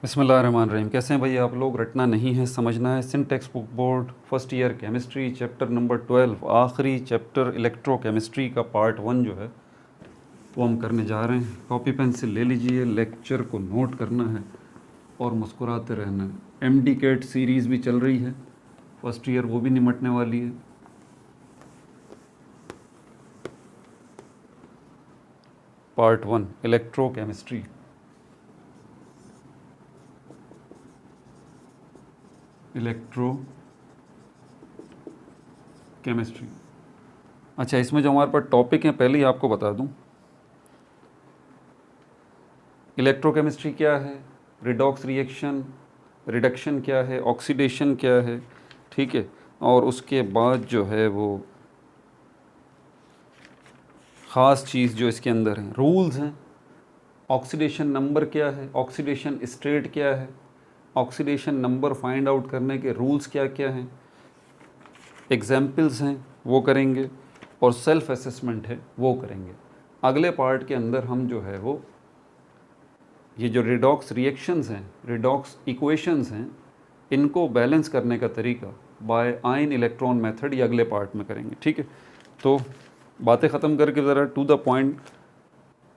बिस्मिल्लाहिर्रहमानिर्रहीम। कैसे हैं भाई आप लोग? रटना नहीं है, समझना है। सिंटेक्स book board first year chemistry chapter number 12, आखिरी चैप्टर इलेक्ट्रोकेमिस्ट्री का पार्ट 1 जो है वो हम करने जा रहे हैं। कॉपी पेंसिल ले लीजिए, लेक्चर को नोट करना है और मुस्कुराते रहना है। एमडी कैट सीरीज़ भी चल रही है, फर्स्ट ईयर वो भी निमटने वाली है। Part 1 electrochemistry. केमिस्ट्री। अच्छा, इसमें जो हमारे पास टॉपिक हैं पहले ही आपको बता दूं। इलेक्ट्रोकेमिस्ट्री क्या है, रिडॉक्स रिएक्शन, रिडक्शन क्या है, ऑक्सीडेशन क्या है, ठीक है। और उसके बाद जो है वो ख़ास चीज़ जो इसके अंदर है, रूल्स हैं। ऑक्सीडेशन नंबर क्या है, ऑक्सीडेशन स्टेट क्या है, ऑक्सीडेशन नंबर फाइंड आउट करने के रूल्स क्या क्या हैं, एग्जाम्पल्स हैं वो करेंगे, और सेल्फ असेसमेंट है वो करेंगे। अगले पार्ट के अंदर हम जो है वो ये जो रिडॉक्स रिएक्शंस हैं, रिडॉक्स इक्वेशंस हैं, इनको बैलेंस करने का तरीका बाय आयन इलेक्ट्रॉन मेथड ये अगले पार्ट में करेंगे, ठीक है। तो बातें ख़त्म करके ज़रा टू द पॉइंट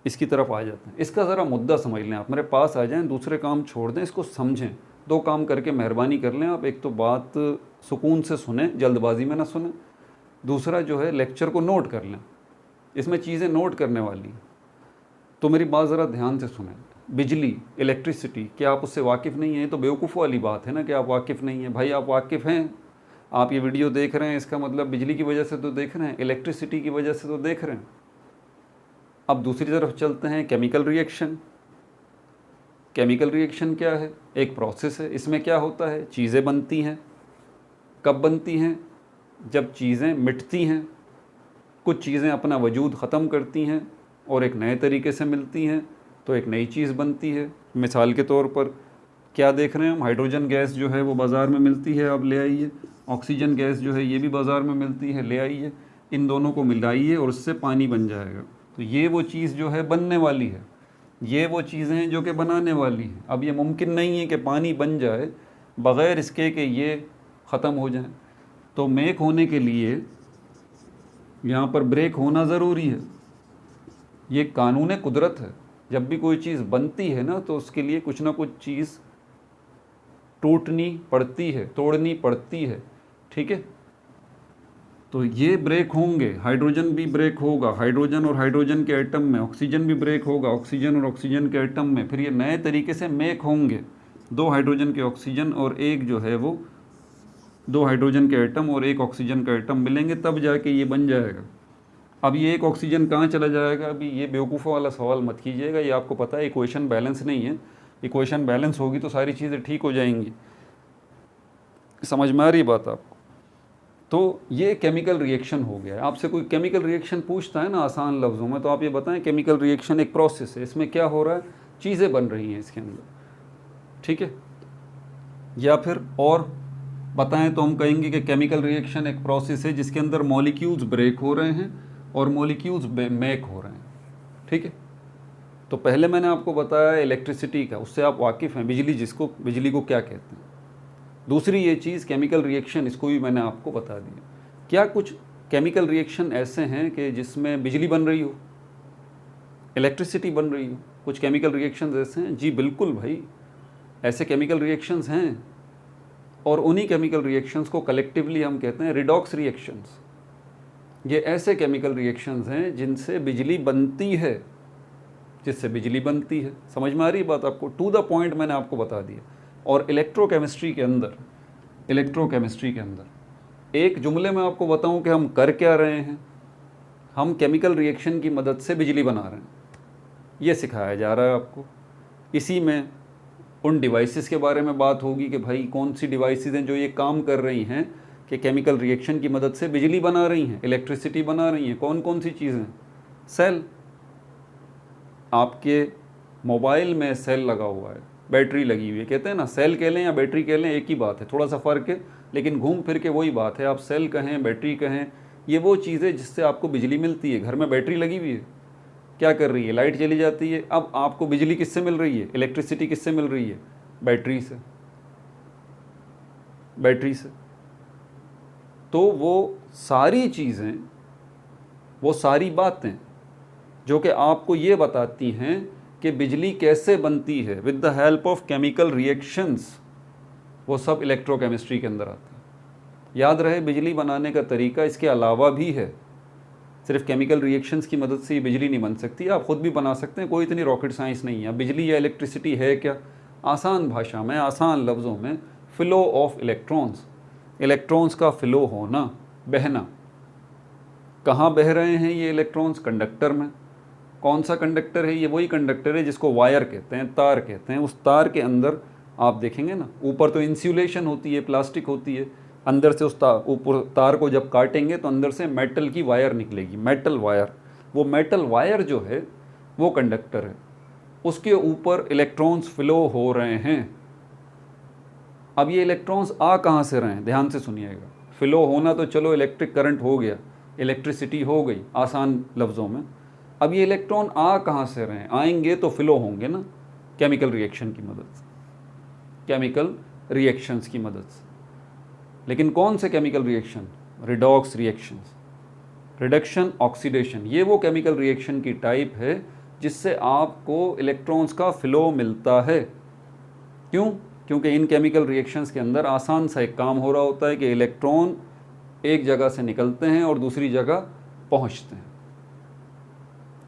इसकी तरफ आ जाते हैं। इसका ज़रा मुद्दा समझ लें, आप मेरे पास आ जाएं, दूसरे काम छोड़ दें, इसको समझें। दो काम करके मेहरबानी कर लें आप। एक तो बात सुकून से सुने, जल्दबाजी में ना सुने। दूसरा जो है लेक्चर को नोट कर लें, इसमें चीज़ें नोट करने वाली हैं। तो मेरी बात ज़रा ध्यान से सुनें। बिजली, इलेक्ट्रिसिटी, क्या आप उससे वाकिफ़ नहीं हैं? तो बेवकूफ़ वाली बात है ना कि आप वाकिफ़ नहीं हैं। भाई आप वाकिफ़ हैं, आप ये वीडियो देख रहे हैं, इसका मतलब बिजली की वजह से तो देख रहे हैं, इलेक्ट्रिसिटी की वजह से तो देख रहे हैं। अब दूसरी तरफ चलते हैं, केमिकल रिएक्शन। केमिकल रिएक्शन क्या है? एक प्रोसेस है। इसमें क्या होता है? चीज़ें बनती हैं। कब बनती हैं? जब चीज़ें मिटती हैं। कुछ चीज़ें अपना वजूद ख़त्म करती हैं और एक नए तरीके से मिलती हैं, तो एक नई चीज़ बनती है। मिसाल के तौर पर क्या देख रहे हैं हम? हाइड्रोजन गैस जो है वो बाज़ार में मिलती है, अब ले आइए। ऑक्सीजन गैस जो है ये भी बाज़ार में मिलती है, ले आइए। इन दोनों को मिलाइए और उससे पानी बन जाएगा। तो ये वो चीज़ जो है बनने वाली है, ये वो चीज़ें हैं जो कि बनाने वाली हैं। अब ये मुमकिन नहीं है कि पानी बन जाए बग़ैर इसके कि ये ख़त्म हो जाए। तो मेक होने के लिए यहाँ पर ब्रेक होना ज़रूरी है। ये कानून कुदरत है। जब भी कोई चीज़ बनती है ना, तो उसके लिए कुछ ना कुछ चीज़ टूटनी पड़ती है, तोड़नी पड़ती है, ठीक है। तो ये ब्रेक होंगे, हाइड्रोजन भी ब्रेक होगा, हाइड्रोजन और हाइड्रोजन के एटम में, ऑक्सीजन भी ब्रेक होगा, ऑक्सीजन और ऑक्सीजन के एटम में। फिर ये नए तरीके से मेक होंगे, दो हाइड्रोजन के ऑक्सीजन और एक जो है वो दो हाइड्रोजन के एटम और एक ऑक्सीजन का एटम मिलेंगे, तब जाके ये बन जाएगा। अब ये एक ऑक्सीजन कहाँ चला जाएगा? अभी ये बेवकूफ़ों वाला सवाल मत कीजिएगा, ये आपको पता है इक्वेशन बैलेंस नहीं है। इक्वेशन बैलेंस होगी तो सारी चीज़ें ठीक हो जाएंगी। समझ में आ रही बात आपको? तो ये केमिकल रिएक्शन हो गया है। आपसे कोई केमिकल रिएक्शन पूछता है ना आसान लफ्ज़ों में, तो आप ये बताएं केमिकल रिएक्शन एक प्रोसेस है, इसमें क्या हो रहा है? चीज़ें बन रही हैं इसके अंदर, ठीक है। या फिर और बताएं तो हम कहेंगे कि केमिकल रिएक्शन एक प्रोसेस है जिसके अंदर मॉलिक्यूल्स ब्रेक हो रहे हैं और मॉलिक्यूल्स मेक हो रहे हैं, ठीक है। तो पहले मैंने आपको बताया इलेक्ट्रिसिटी का, उससे आप वाकिफ़ हैं, बिजली को क्या कहते हैं। दूसरी ये चीज़ केमिकल रिएक्शन, इसको भी मैंने आपको बता दिया। क्या कुछ केमिकल रिएक्शन ऐसे हैं कि जिसमें बिजली बन रही हो, इलेक्ट्रिसिटी बन रही हो? कुछ केमिकल रिएक्शंस ऐसे हैं, जी बिल्कुल भाई, ऐसे केमिकल रिएक्शंस हैं। और उन्हीं केमिकल रिएक्शंस को कलेक्टिवली हम कहते हैं रिडॉक्स रिएक्शंस। ये ऐसे केमिकल रिएक्शंस हैं जिनसे बिजली बनती है, जिससे बिजली बनती है। समझ में आ रही बात आपको? टू द पॉइंट मैंने आपको बता दिया। और इलेक्ट्रोकेमिस्ट्री के अंदर एक जुमले में आपको बताऊं कि हम कर क्या रहे हैं। हम केमिकल रिएक्शन की मदद से बिजली बना रहे हैं, ये सिखाया जा रहा है आपको। इसी में उन डिवाइसेस के बारे में बात होगी कि भाई कौन सी डिवाइसेस हैं जो ये काम कर रही हैं कि केमिकल रिएक्शन की मदद से बिजली बना रही हैं, इलेक्ट्रिसिटी बना रही हैं। कौन कौन सी चीज़ें? सेल। आपके मोबाइल में सेल लगा हुआ है, बैटरी लगी हुई है। कहते हैं ना, सेल कह लें या बैटरी कह लें एक ही बात है, थोड़ा सा फ़र्क है, लेकिन घूम फिर के वही बात है। आप सेल कहें, बैटरी कहें, ये वो चीज़ें जिससे आपको बिजली मिलती है। घर में बैटरी लगी हुई है, क्या कर रही है? लाइट चली जाती है। अब आपको बिजली किससे मिल रही है? इलेक्ट्रिसिटी किससे मिल रही है? बैटरी से, बैटरी से। तो वो सारी चीज़ें, वो सारी बातें जो कि आपको ये बताती हैं कि बिजली कैसे बनती है with the help of chemical reactions, वो सब इलेक्ट्रोकेमिस्ट्री के अंदर आता है। याद रहे, बिजली बनाने का तरीका इसके अलावा भी है, सिर्फ केमिकल रिएक्शंस की मदद से ये बिजली नहीं बन सकती, आप खुद भी बना सकते हैं, कोई इतनी रॉकेट साइंस नहीं है। बिजली या इलेक्ट्रिसिटी है क्या? आसान भाषा में, आसान लफ्ज़ों में, फ़्लो ऑफ इलेक्ट्रॉन्स, इलेक्ट्रॉन्स का फ़्लो होना, बहना। कहाँ बह रहे हैं ये इलेक्ट्रॉन्स? कंडक्टर में। कौन सा कंडक्टर है? ये वही कंडक्टर है जिसको वायर कहते हैं, तार कहते हैं। उस तार के अंदर आप देखेंगे ना, ऊपर तो इंसुलेशन होती है, प्लास्टिक होती है, अंदर से उस ऊपर तार को जब काटेंगे तो अंदर से मेटल की वायर निकलेगी, मेटल वायर। वो मेटल वायर जो है वो कंडक्टर है, उसके ऊपर इलेक्ट्रॉन्स फ्लो हो रहे हैं। अब ये इलेक्ट्रॉन्स आ कहाँ से रहे हैं? ध्यान से सुनिएगा। फ्लो होना तो चलो इलेक्ट्रिक करंट हो गया, इलेक्ट्रिसिटी हो गई आसान लफ्ज़ों में। अब ये इलेक्ट्रॉन आ कहाँ से रहे हैं? आएंगे तो फ्लो होंगे ना, केमिकल रिएक्शन की मदद से, केमिकल रिएक्शंस की मदद से। लेकिन कौन से chemical reaction? Redox reactions, reduction, oxidation. ये वो केमिकल रिएक्शन की टाइप है जिससे आपको इलेक्ट्रॉन्स का फ्लो मिलता है। क्यों? क्योंकि इन केमिकल रिएक्शंस के अंदर आसान सा एक काम हो रहा होता है कि इलेक्ट्रॉन एक जगह से निकलते हैं और दूसरी जगह पहुंचते हैं।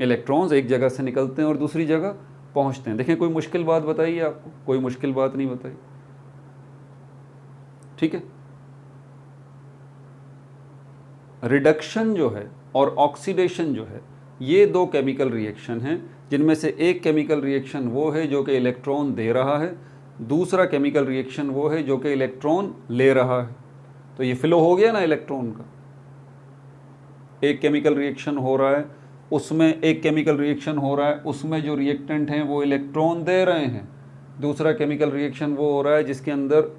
इलेक्ट्रॉन्स एक जगह से निकलते हैं और दूसरी जगह पहुंचते हैं। देखें, कोई मुश्किल बात बताइए आपको? कोई मुश्किल बात नहीं बताई, ठीक है। रिडक्शन जो है और ऑक्सीडेशन जो है, ये दो केमिकल रिएक्शन हैं, जिनमें से एक केमिकल रिएक्शन वो है जो कि इलेक्ट्रॉन दे रहा है, दूसरा केमिकल रिएक्शन वो है जो कि इलेक्ट्रॉन ले रहा है। तो ये फ्लो हो गया ना इलेक्ट्रॉन का। एक केमिकल रिएक्शन हो रहा है, उसमें एक केमिकल रिएक्शन हो रहा है, उसमें जो रिएक्टेंट हैं वो इलेक्ट्रॉन दे रहे हैं। दूसरा केमिकल रिएक्शन वो हो रहा है जिसके अंदर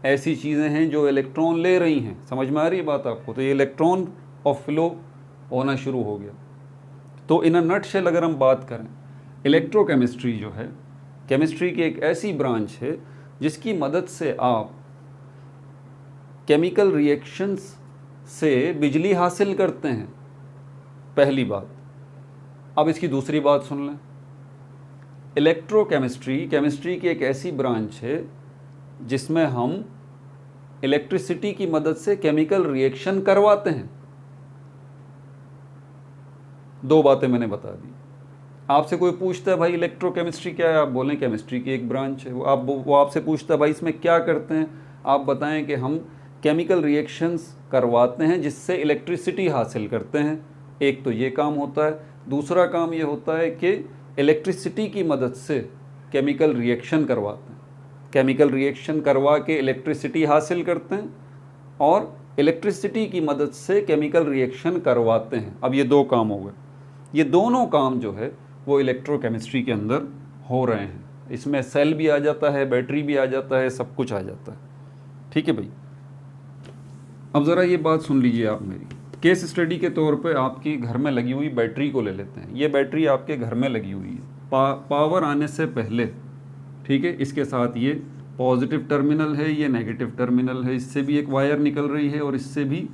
ऐसी चीज़ें हैं जो इलेक्ट्रॉन ले रही हैं। समझ में आ रही है बात आपको? तो ये इलेक्ट्रॉन ऑफ फ्लो होना शुरू हो गया। तो इन अ नटशेल अगर हम बात करें, इलेक्ट्रोकेमिस्ट्री जो है, केमिस्ट्री की एक ऐसी ब्रांच है जिसकी मदद से आप केमिकल रिएक्शंस से बिजली हासिल करते हैं, पहली बात। अब इसकी दूसरी बात सुन लें। इलेक्ट्रोकेमिस्ट्री केमिस्ट्री की एक ऐसी ब्रांच है जिसमें हम इलेक्ट्रिसिटी की मदद से केमिकल रिएक्शन करवाते हैं। दो बातें मैंने बता दी। आपसे कोई पूछता है भाई इलेक्ट्रोकेमिस्ट्री क्या है, आप बोलें केमिस्ट्री की एक ब्रांच है। वो आपसे पूछता है भाई इसमें क्या करते हैं, आप बताएं कि हम केमिकल रिएक्शंस करवाते हैं जिससे इलेक्ट्रिसिटी हासिल करते हैं। एक तो ये काम होता है। दूसरा काम ये होता है कि इलेक्ट्रिसिटी की मदद से केमिकल रिएक्शन करवाते हैं, केमिकल रिएक्शन करवा के इलेक्ट्रिसिटी हासिल करते हैं और इलेक्ट्रिसिटी की मदद से केमिकल रिएक्शन करवाते हैं। अब ये दो काम हो गए। ये दोनों काम जो है वो इलेक्ट्रोकेमिस्ट्री के अंदर हो रहे हैं। इसमें सेल भी आ जाता है, बैटरी भी आ जाता है, सब कुछ आ जाता है, ठीक है भाई। अब ज़रा ये बात सुन लीजिए आप मेरी। केस स्टडी के तौर पे आपकी घर में लगी हुई बैटरी को ले लेते हैं। ये बैटरी आपके घर में लगी हुई है, पावर आने से पहले, ठीक है। इसके साथ ये पॉजिटिव टर्मिनल है, ये नेगेटिव टर्मिनल है। इससे भी एक वायर निकल रही है और इससे भी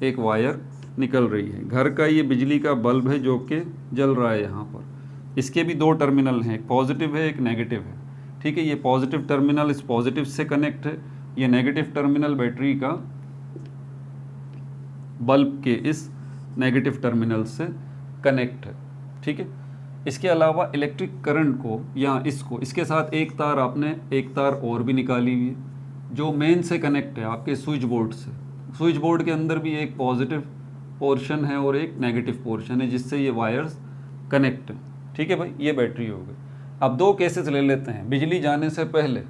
एक वायर निकल रही है। घर का ये बिजली का बल्ब है जो कि जल रहा है यहाँ पर। इसके भी दो टर्मिनल हैं, एक पॉजिटिव है, एक नेगेटिव है, ठीक है। ये पॉजिटिव टर्मिनल इस पॉजिटिव से कनेक्ट है, ये नेगेटिव टर्मिनल बैटरी का बल्ब के इस नेगेटिव टर्मिनल से कनेक्ट है, ठीक है। इसके अलावा इलेक्ट्रिक करंट को या इसको, इसके साथ एक तार आपने एक तार और भी निकाली हुई है जो मेन से कनेक्ट है आपके स्विच बोर्ड से। स्विच बोर्ड के अंदर भी एक पॉजिटिव पोर्शन है और एक नेगेटिव पोर्शन है जिससे ये वायर्स कनेक्ट है, ठीक है भाई। ये बैटरी हो गई। अब दो केसेस ले लेते हैं, बिजली जाने से पहले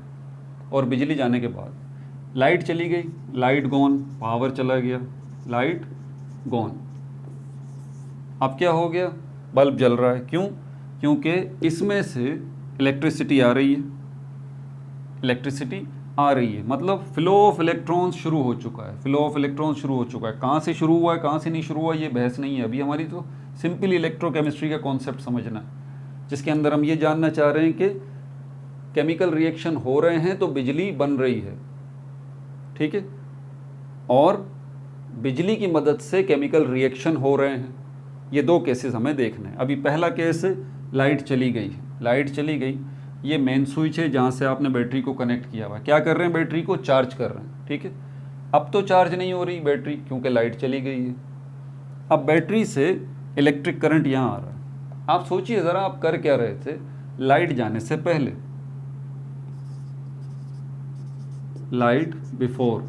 और बिजली जाने के बाद। लाइट चली गई, लाइट गॉन, पावर चला गया, लाइट गॉन। अब क्या हो गया? बल्ब जल रहा है। क्यों? क्योंकि इसमें से इलेक्ट्रिसिटी आ रही है, इलेक्ट्रिसिटी आ रही है, मतलब फ्लो ऑफ इलेक्ट्रॉन्स शुरू हो चुका है, फ्लो ऑफ इलेक्ट्रॉन्स शुरू हो चुका है। कहाँ से शुरू हुआ है, कहाँ से नहीं शुरू हुआ, ये बहस नहीं है अभी हमारी। तो सिंपली इलेक्ट्रोकेमिस्ट्री का कॉन्सेप्ट समझना है, जिसके अंदर हम ये जानना चाह रहे हैं कि केमिकल रिएक्शन हो रहे हैं तो बिजली बन रही है, ठीक है, और बिजली की मदद से केमिकल रिएक्शन हो रहे हैं। ये दो केसेस हमें देखने हैं। अभी पहला केस है, लाइट चली गई, लाइट चली गई, ये मेन स्विच है जहाँ से आपने बैटरी को कनेक्ट किया हुआ है। क्या कर रहे हैं, बैटरी को चार्ज कर रहे हैं, ठीक है। अब तो चार्ज नहीं हो रही बैटरी क्योंकि लाइट चली गई है। अब बैटरी से इलेक्ट्रिक करंट यहाँ आ रहा है। आप सोचिए ज़रा, आप कर क्या रहे थे लाइट जाने से पहले, लाइट बिफोर,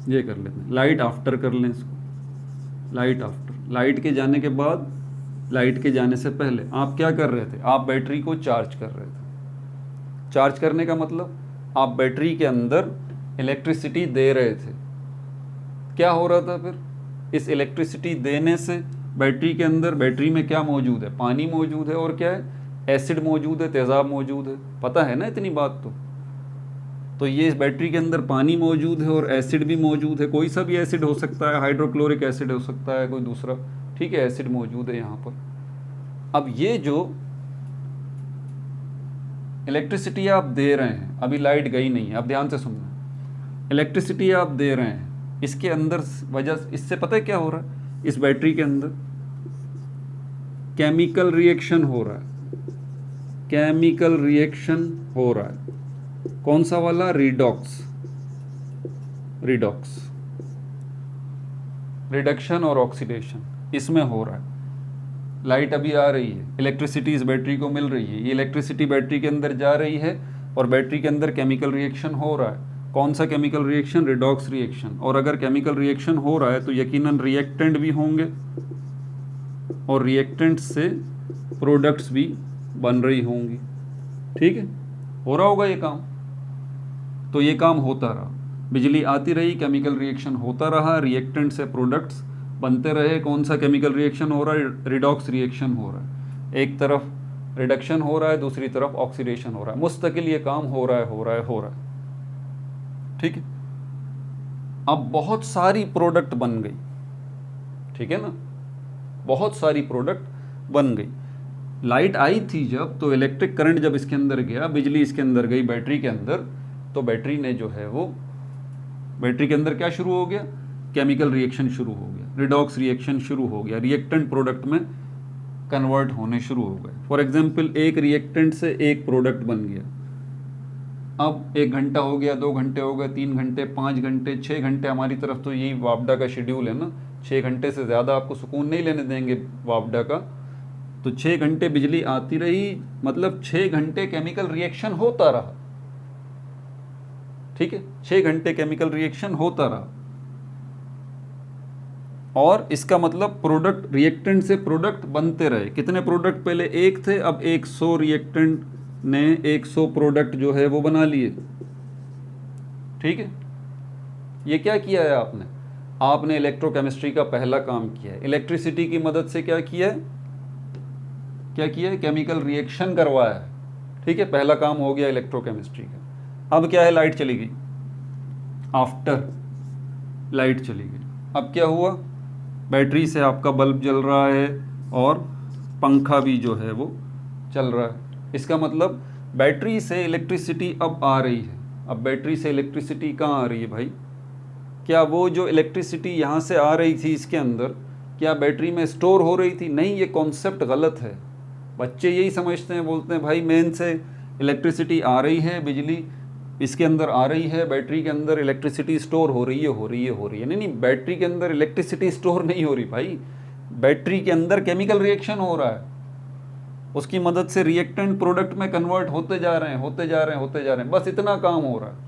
ये कर लेते हैं, लाइट आफ्टर कर लें इसको, लाइट आफ्टर, लाइट के जाने के बाद, लाइट के जाने से पहले आप क्या कर रहे थे, आप बैटरी को चार्ज कर रहे थे। चार्ज करने का मतलब आप बैटरी के अंदर इलेक्ट्रिसिटी दे रहे थे। क्या हो रहा था फिर, इस इलेक्ट्रिसिटी देने से बैटरी के अंदर, बैटरी में क्या मौजूद है, पानी मौजूद है, और क्या है, एसिड मौजूद है, तेज़ाब मौजूद है, पता है ना इतनी बात। तो ये इस बैटरी के अंदर पानी मौजूद है और एसिड भी मौजूद है, कोई सा भी एसिड हो सकता है, हाइड्रोक्लोरिक एसिड हो सकता है, कोई दूसरा, ठीक है, एसिड मौजूद है यहाँ पर। अब ये जो इलेक्ट्रिसिटी आप दे रहे हैं, अभी लाइट गई नहीं है, अब ध्यान से सुनना, इलेक्ट्रिसिटी आप दे रहे हैं, इसके अंदर वजह, इससे पता है क्या हो रहा है, इस बैटरी के अंदर केमिकल रिएक्शन हो रहा है, केमिकल रिएक्शन हो रहा है। कौन सा वाला, रिडॉक्स, रिडॉक्स, रिडक्शन और ऑक्सीडेशन इसमें हो रहा है। लाइट अभी आ रही है, इलेक्ट्रिसिटी इस बैटरी को मिल रही है, ये इलेक्ट्रिसिटी बैटरी के अंदर जा रही है और बैटरी के अंदर केमिकल रिएक्शन हो रहा है। कौन सा केमिकल रिएक्शन, रिडॉक्स रिएक्शन। और अगर केमिकल रिएक्शन हो रहा है तो यकीनन रिएक्टेंट भी होंगे और रिएक्टेंट से प्रोडक्ट्स भी बन रही होंगी, ठीक है, हो रहा होगा ये काम। तो ये काम होता रहा, बिजली आती रही, केमिकल रिएक्शन होता रहा, रिएक्टेंट से प्रोडक्ट्स बनते रहे। कौन सा केमिकल रिएक्शन हो रहा है, रिडॉक्स रिएक्शन हो रहा है। एक तरफ रिडक्शन हो रहा है, दूसरी तरफ ऑक्सीडेशन हो रहा है, मुस्तकिल ये काम हो रहा है, हो रहा है, हो रहा है, ठीक है। अब बहुत सारी प्रोडक्ट बन गई, ठीक है ना, बहुत सारी प्रोडक्ट बन गई। लाइट आई थी जब, तो इलेक्ट्रिक करंट जब इसके अंदर गया, बिजली इसके अंदर गई बैटरी के अंदर, तो बैटरी ने जो है वो, बैटरी के अंदर क्या शुरू हो गया, केमिकल रिएक्शन शुरू हो गया, रिडॉक्स रिएक्शन शुरू हो गया, रिएक्टेंट प्रोडक्ट में कन्वर्ट होने शुरू हो गए। फॉर एग्जांपल, एक रिएक्टेंट से एक प्रोडक्ट बन गया। अब 1 घंटा हो गया, 2 घंटे हो गए, 3 घंटे, 5 घंटे, 6 घंटे, हमारी तरफ तो यही वापडा का शेड्यूल है ना, 6 घंटे से ज़्यादा आपको सुकून नहीं लेने देंगे वापडा का। तो 6 घंटे बिजली आती रही, मतलब 6 घंटे केमिकल रिएक्शन होता रहा, ठीक है, 6 घंटे केमिकल रिएक्शन होता रहा। और इसका मतलब प्रोडक्ट, रिएक्टेंट से प्रोडक्ट बनते रहे। कितने प्रोडक्ट, पहले एक थे, अब 100 रिएक्टेंट ने 100 प्रोडक्ट जो है वो बना लिए, ठीक है। ये क्या किया है आपने, आपने इलेक्ट्रोकेमिस्ट्री का पहला काम किया है। इलेक्ट्रिसिटी की मदद से क्या किया है, क्या किया है, केमिकल रिएक्शन करवाया है, ठीक है, पहला काम हो गया इलेक्ट्रोकेमिस्ट्री का। अब क्या है, लाइट चली गई, आफ्टर लाइट चली गई, अब क्या हुआ, बैटरी से आपका बल्ब जल रहा है और पंखा भी जो है वो चल रहा है। इसका मतलब बैटरी से इलेक्ट्रिसिटी अब आ रही है। अब बैटरी से इलेक्ट्रिसिटी कहाँ आ रही है भाई, क्या वो जो इलेक्ट्रिसिटी यहाँ से आ रही थी इसके अंदर, क्या बैटरी में स्टोर हो रही थी? नहीं, ये कॉन्सेप्ट गलत है। बच्चे यही समझते हैं, बोलते हैं भाई मेन से इलेक्ट्रिसिटी आ रही है, बिजली इसके अंदर आ रही है, बैटरी के अंदर इलेक्ट्रिसिटी स्टोर हो रही है, हो रही है, हो रही है। नहीं नहीं, बैटरी के अंदर इलेक्ट्रिसिटी स्टोर नहीं हो रही भाई, बैटरी के अंदर केमिकल रिएक्शन हो रहा है, उसकी मदद से रिएक्टेंट प्रोडक्ट में कन्वर्ट होते जा रहे हैं, होते जा रहे हैं, होते जा रहे हैं, बस इतना काम हो रहा है।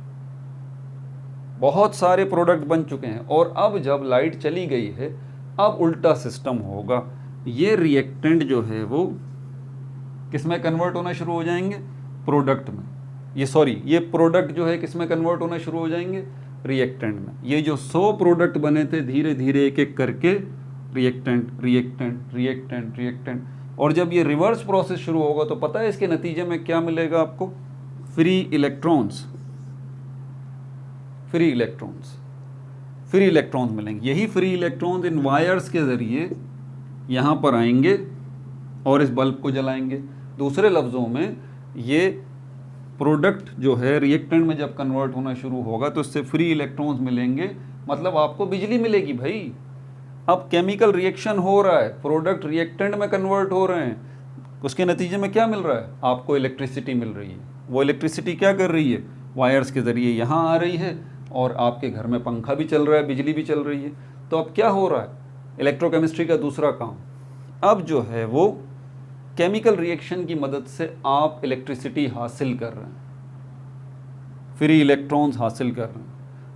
बहुत सारे प्रोडक्ट बन चुके हैं। और अब जब लाइट चली गई है, अब उल्टा सिस्टम होगा, ये रिएक्टेंट जो है वो किस में कन्वर्ट होना शुरू हो जाएंगे, प्रोडक्ट में। ये प्रोडक्ट जो है किस में कन्वर्ट होना शुरू हो जाएंगे, रिएक्टेंट में। ये जो 100 प्रोडक्ट बने थे, धीरे धीरे एक एक करके रिएक्टेंट, रिएक्टेंट, रिएक्टेंट, रिएक्टेंट। और जब ये रिवर्स प्रोसेस शुरू होगा तो पता है इसके नतीजे में क्या मिलेगा आपको, free electrons, free electrons, free electrons मिलेंगे। यही फ्री इलेक्ट्रॉन्स इन वायर्स के ज़रिए यहाँ पर आएंगे और इस बल्ब को जलाएंगे। दूसरे लफ्ज़ों में, ये प्रोडक्ट जो है रिएक्टेंट में जब कन्वर्ट होना शुरू होगा तो इससे फ्री इलेक्ट्रॉन्स मिलेंगे, मतलब आपको बिजली मिलेगी भाई। अब केमिकल रिएक्शन हो रहा है, प्रोडक्ट रिएक्टेंट में कन्वर्ट हो रहे हैं, उसके नतीजे में क्या मिल रहा है? आपको इलेक्ट्रिसिटी मिल रही है। वो इलेक्ट्रिसिटी क्या कर रही है? वायर्स के ज़रिए यहाँ आ रही है, और आपके घर में पंखा भी चल रहा है, बिजली भी चल रही है। तो अब क्या हो रहा है? इलेक्ट्रोकेमिस्ट्री का दूसरा काम, अब जो है वो केमिकल रिएक्शन की मदद से आप इलेक्ट्रिसिटी हासिल कर रहे हैं, फ्री इलेक्ट्रॉन्स हासिल कर रहे हैं,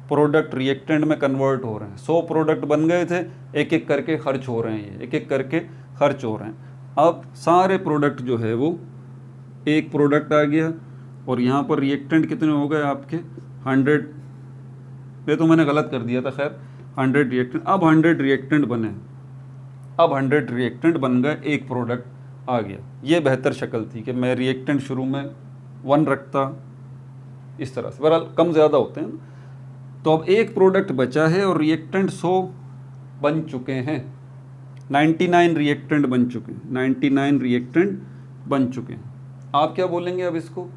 प्रोडक्ट रिएक्टेंट में कन्वर्ट हो रहे हैं। 100 प्रोडक्ट बन गए थे, एक एक करके खर्च हो रहे हैं, ये एक एक करके खर्च हो रहे हैं। अब सारे प्रोडक्ट जो है वो, एक प्रोडक्ट आ गया, और यहाँ पर रिएक्टेंट कितने हो गए आपके? 100, ये तो मैंने गलत कर दिया था, खैर 100 रिएक्टेंट। अब 100 रिएक्टेंट बने, अब 100 रिएक्टेंट बन गए, एक प्रोडक्ट आ गया। ये बेहतर शक्ल थी कि मैं रिएक्टेंट शुरू में 1 रखता, इस तरह से, बहरहाल कम ज़्यादा होते हैं। तो अब एक प्रोडक्ट बचा है और रिएक्टेंट 100 बन चुके हैं, 99 रिएक्टेंट बन चुके हैं, 99 रिएक्टेंट बन चुके हैं। आप क्या बोलेंगे अब इसको?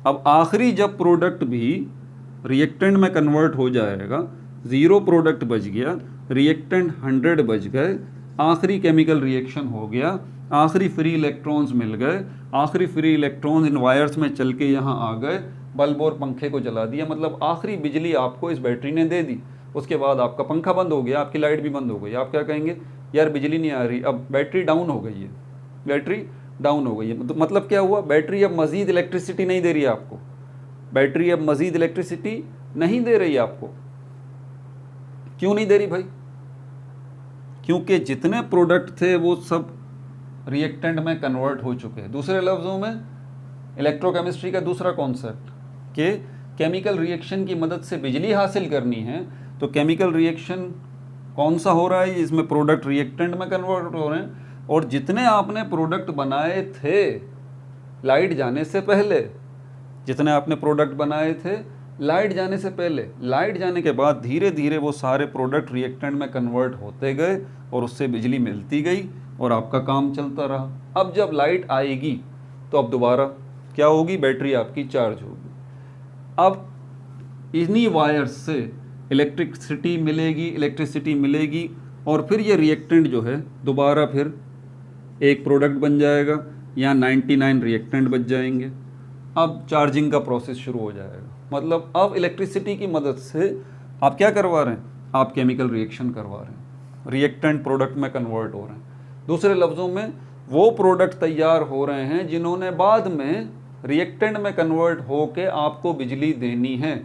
अब आखिरी जब प्रोडक्ट भी रिएक्टेंट में कन्वर्ट हो जाएगा, 0 प्रोडक्ट बच गया, रिएक्टेंट 100 बच गए, आखिरी केमिकल रिएक्शन हो गया, आखिरी फ्री इलेक्ट्रॉन्स मिल गए, आखिरी फ्री इलेक्ट्रॉन्स इन वायर्स में चल के यहाँ आ गए, बल्ब और पंखे को जला दिया, मतलब आखिरी बिजली आपको इस बैटरी ने दे दी। उसके बाद आपका पंखा बंद हो गया, आपकी लाइट भी बंद हो गई। आप क्या कहेंगे? यार बिजली नहीं आ रही, अब बैटरी डाउन हो गई है, बैटरी डाउन हो गई है। तो मतलब क्या हुआ? बैटरी अब मज़ीद इलेक्ट्रिसिटी नहीं दे रही है आपको, बैटरी अब मज़ीद इलेक्ट्रिसिटी नहीं दे रही है आपको। क्यों नहीं दे रही भाई? क्योंकि जितने प्रोडक्ट थे वो सब रिएक्टेंट में कन्वर्ट हो चुके हैं। दूसरे लफ्ज़ों में, इलेक्ट्रोकेमिस्ट्री का दूसरा कॉन्सेप्ट कि केमिकल रिएक्शन की मदद से बिजली हासिल करनी है, तो केमिकल रिएक्शन कौन सा हो रहा है? इसमें प्रोडक्ट रिएक्टेंट में कन्वर्ट हो रहे हैं, और जितने आपने प्रोडक्ट बनाए थे लाइट जाने से पहले, जितने आपने प्रोडक्ट बनाए थे लाइट जाने से पहले, लाइट जाने के बाद धीरे धीरे वो सारे प्रोडक्ट रिएक्टेंट में कन्वर्ट होते गए और उससे बिजली मिलती गई और आपका काम चलता रहा। अब जब लाइट आएगी तो अब दोबारा क्या होगी? बैटरी आपकी चार्ज होगी। अब इन्हीं वायर्स से इलेक्ट्रिसिटी मिलेगी और फिर ये रिएक्टेंट जो है दोबारा फिर एक प्रोडक्ट बन जाएगा, यहाँ 99 रिएक्टेंट बच जाएंगे। अब चार्जिंग का प्रोसेस शुरू हो जाएगा, मतलब अब इलेक्ट्रिसिटी की मदद से आप क्या करवा रहे हैं? आप केमिकल रिएक्शन करवा रहे हैं, रिएक्टेंट प्रोडक्ट में कन्वर्ट हो रहे हैं। दूसरे लफ्ज़ों में, वो प्रोडक्ट तैयार हो रहे हैं जिन्होंने बाद में रिएक्टेंट में कन्वर्ट होकर आपको बिजली देनी है।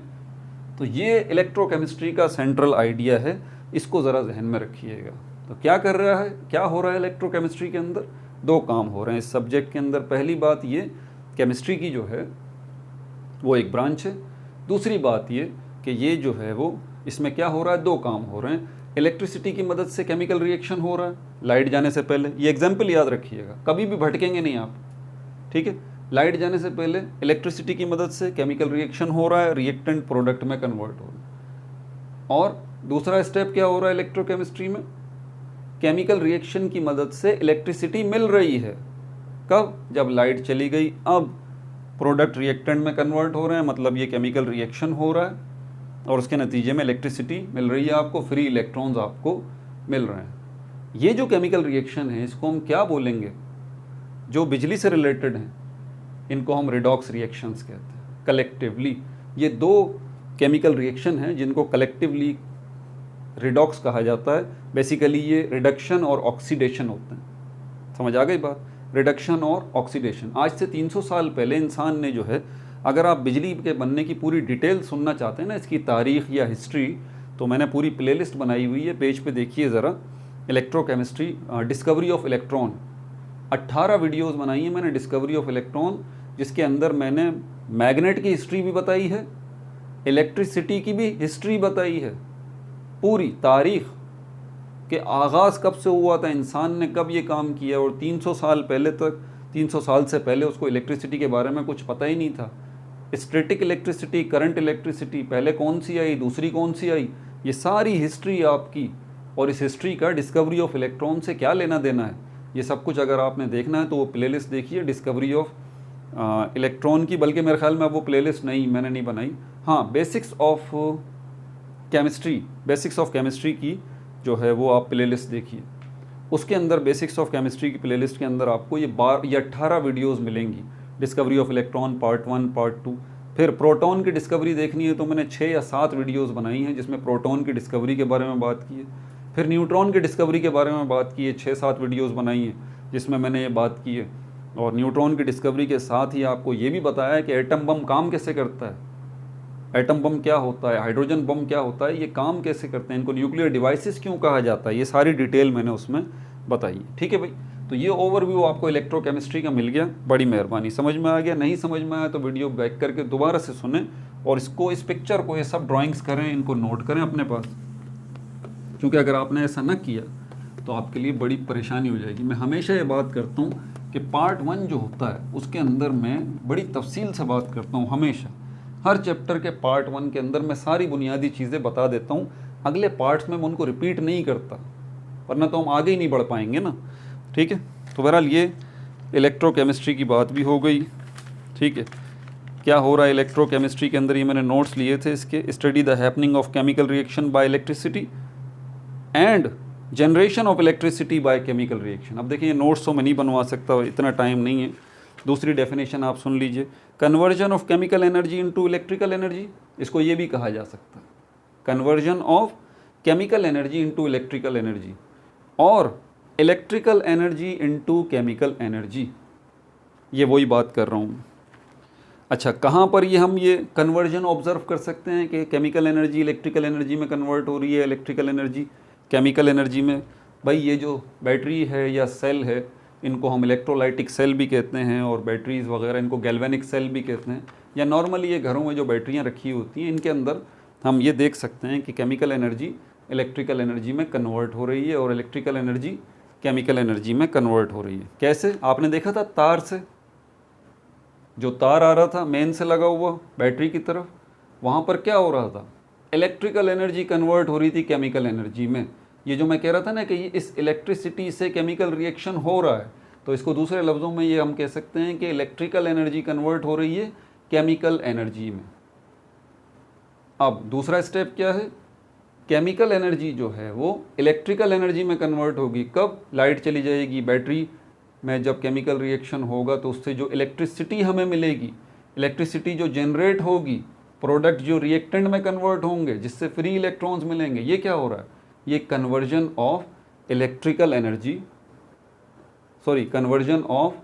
तो ये इलेक्ट्रोकेमिस्ट्री का सेंट्रल आइडिया है, इसको ज़रा जहन में रखिएगा। तो क्या कर रहा है, क्या हो रहा है इलेक्ट्रोकेमिस्ट्री के अंदर? 2 काम हो रहे हैं इस सब्जेक्ट के अंदर। पहली बात ये, केमिस्ट्री की जो है वो एक ब्रांच है। दूसरी बात ये कि ये जो है वो, इसमें क्या हो रहा है? 2 काम हो रहे हैं। इलेक्ट्रिसिटी की मदद से केमिकल रिएक्शन हो रहा है लाइट जाने से पहले, ये एग्जाम्पल याद रखिएगा, कभी भी भटकेंगे नहीं आप, ठीक है? लाइट जाने से पहले इलेक्ट्रिसिटी की मदद से केमिकल रिएक्शन हो रहा है, रिएक्टेंट प्रोडक्ट में कन्वर्ट हो रहा है। और दूसरा स्टेप क्या हो रहा है इलेक्ट्रोकेमिस्ट्री में? केमिकल रिएक्शन की मदद से इलेक्ट्रिसिटी मिल रही है। कब? जब लाइट चली गई, अब प्रोडक्ट रिएक्टेंट में कन्वर्ट हो रहे हैं, मतलब ये केमिकल रिएक्शन हो रहा है और उसके नतीजे में इलेक्ट्रिसिटी मिल रही है आपको, फ्री इलेक्ट्रॉन्स आपको मिल रहे हैं। ये जो केमिकल रिएक्शन है इसको हम क्या बोलेंगे? जो बिजली से रिलेटेड हैं इनको हम रिडॉक्स रिएक्शंस कहते हैं। कलेक्टिवली ये 2 केमिकल रिएक्शन हैं जिनको कलेक्टिवली रिडॉक्स कहा जाता है। बेसिकली ये रिडक्शन और ऑक्सीडेशन होते हैं। समझ आ गई बात? रिडक्शन और ऑक्सीडेशन। आज से 300 साल पहले इंसान ने जो है, अगर आप बिजली के बनने की पूरी डिटेल सुनना चाहते हैं ना, इसकी तारीख़ या हिस्ट्री, तो मैंने पूरी प्लेलिस्ट बनाई हुई है, पेज पे देखिए ज़रा, electrochemistry discovery of electron. 18 videos बनाई हैं मैंने डिस्कवरी ऑफ इलेक्ट्रॉन, जिसके अंदर मैंने मैग्नेट की हिस्ट्री भी बताई है, इलेक्ट्रिसिटी की भी हिस्ट्री बताई है, पूरी तारीख़ के आगाज़ कब से हुआ था, इंसान ने कब ये काम किया, और 300 साल पहले तक, 300 साल से पहले उसको इलेक्ट्रिसिटी के बारे में कुछ पता ही नहीं था। स्टैटिक इलेक्ट्रिसिटी, करंट इलेक्ट्रिसिटी, पहले कौन सी आई, दूसरी कौन सी आई, ये सारी हिस्ट्री आपकी, और इस हिस्ट्री का डिस्कवरी ऑफ इलेक्ट्रॉन से क्या लेना देना है, ये सब कुछ अगर आपने देखना है तो वो प्लेलिस्ट देखिए, डिस्कवरी ऑफ इलेक्ट्रॉन की, बल्कि मेरे ख्याल में अब वो प्लेलिस्ट मैंने नहीं बनाई। हाँ, बेसिक्स ऑफ केमिस्ट्री की जो है वो आप प्लेलिस्ट देखिए, उसके अंदर बेसिक्स ऑफ केमिस्ट्री की प्लेलिस्ट के अंदर आपको ये 18 वीडियोस मिलेंगी। Discovery of electron part 1, part 2। फिर प्रोटॉन की डिस्कवरी देखनी है तो मैंने 6 या 7 वीडियोस बनाई हैं जिसमें प्रोटॉन की डिस्कवरी के बारे में बात की है। फिर न्यूट्रॉन की डिस्कवरी के बारे में बात की है, 6-7 वीडियोस बनाई हैं जिसमें मैंने ये बात की है। और न्यूट्रॉन की डिस्कवरी के साथ ही आपको ये भी बताया है कि एटम बम काम कैसे करता है, एटम बम क्या होता है, हाइड्रोजन बम क्या होता है, ये काम कैसे करते हैं, इनको न्यूक्लियर डिवाइसेस क्यों कहा जाता है, ये सारी डिटेल मैंने उसमें बताई है। ठीक है भाई, तो ये ओवरव्यू आपको इलेक्ट्रोकेमिस्ट्री का मिल गया, बड़ी मेहरबानी। समझ में आ गया? नहीं समझ में आया तो वीडियो बैक करके दोबारा से सुने और इसको, इस पिक्चर को, ये सब ड्राइंग्स करें, इनको नोट करें अपने पास, क्योंकि अगर आपने ऐसा न किया तो आपके लिए बड़ी परेशानी हो जाएगी। मैं हमेशा ये बात करता हूँ कि पार्ट 1 जो होता है उसके अंदर मैं बड़ी तफसील से बात करता हूँ हमेशा। हर चैप्टर के पार्ट 1 के अंदर मैं सारी बुनियादी चीज़ें बता देता हूँ, अगले पार्ट्स में मैं उनको रिपीट नहीं करता, वरना तो हम आगे ही नहीं बढ़ पाएंगे ना। ठीक है, तो बहरहाल ये इलेक्ट्रोकेमिस्ट्री की बात भी हो गई। ठीक है, क्या हो रहा है इलेक्ट्रोकेमिस्ट्री के अंदर, ये मैंने नोट्स लिए थे इसके। Study the happening of chemical reaction by electricity and generation of electricity by chemical reaction. अब देखिए, नोट्स तो मैं नहीं बनवा सकता, इतना टाइम नहीं है। दूसरी डेफिनेशन आप सुन लीजिए, conversion of chemical energy into electrical energy. इसको ये भी कहा जा सकता है, conversion of chemical energy into electrical energy और electrical energy into chemical energy. ये वही बात कर रहा हूँ। अच्छा, कहाँ पर ये हम ये कन्वर्जन ऑब्जर्व कर सकते हैं कि केमिकल एनर्जी इलेक्ट्रिकल एनर्जी में कन्वर्ट हो रही है, इलेक्ट्रिकल एनर्जी केमिकल एनर्जी में? भाई, ये जो बैटरी है या सेल है, इनको हम इलेक्ट्रोलाइटिक सेल भी कहते हैं, और बैटरीज़ वगैरह इनको गैल्वेनिक सेल भी कहते हैं। या नॉर्मली ये घरों में जो बैटरियाँ रखी होती हैं, इनके अंदर हम ये देख सकते हैं कि केमिकल एनर्जी इलेक्ट्रिकल एनर्जी में कन्वर्ट हो रही है और इलेक्ट्रिकल एनर्जी केमिकल एनर्जी में कन्वर्ट हो रही है। कैसे? आपने देखा था तार से, जो तार आ रहा था मेन से लगा हुआ बैटरी की तरफ, वहाँ पर क्या हो रहा था? इलेक्ट्रिकल एनर्जी कन्वर्ट हो रही थी केमिकल एनर्जी में। ये जो मैं कह रहा था ना कि इस इलेक्ट्रिसिटी से केमिकल रिएक्शन हो रहा है, तो इसको दूसरे लफ्ज़ों में ये हम कह सकते हैं कि इलेक्ट्रिकल एनर्जी कन्वर्ट हो रही है केमिकल एनर्जी में। अब दूसरा स्टेप क्या है? केमिकल एनर्जी जो है वो इलेक्ट्रिकल एनर्जी में कन्वर्ट होगी। कब? लाइट चली जाएगी, बैटरी में जब केमिकल रिएक्शन होगा तो उससे जो इलेक्ट्रिसिटी हमें मिलेगी, इलेक्ट्रिसिटी जो जनरेट होगी, प्रोडक्ट जो रिएक्टेंट में कन्वर्ट होंगे जिससे फ्री इलेक्ट्रॉन्स मिलेंगे, ये क्या हो रहा है? ये conversion of electrical energy, sorry, conversion of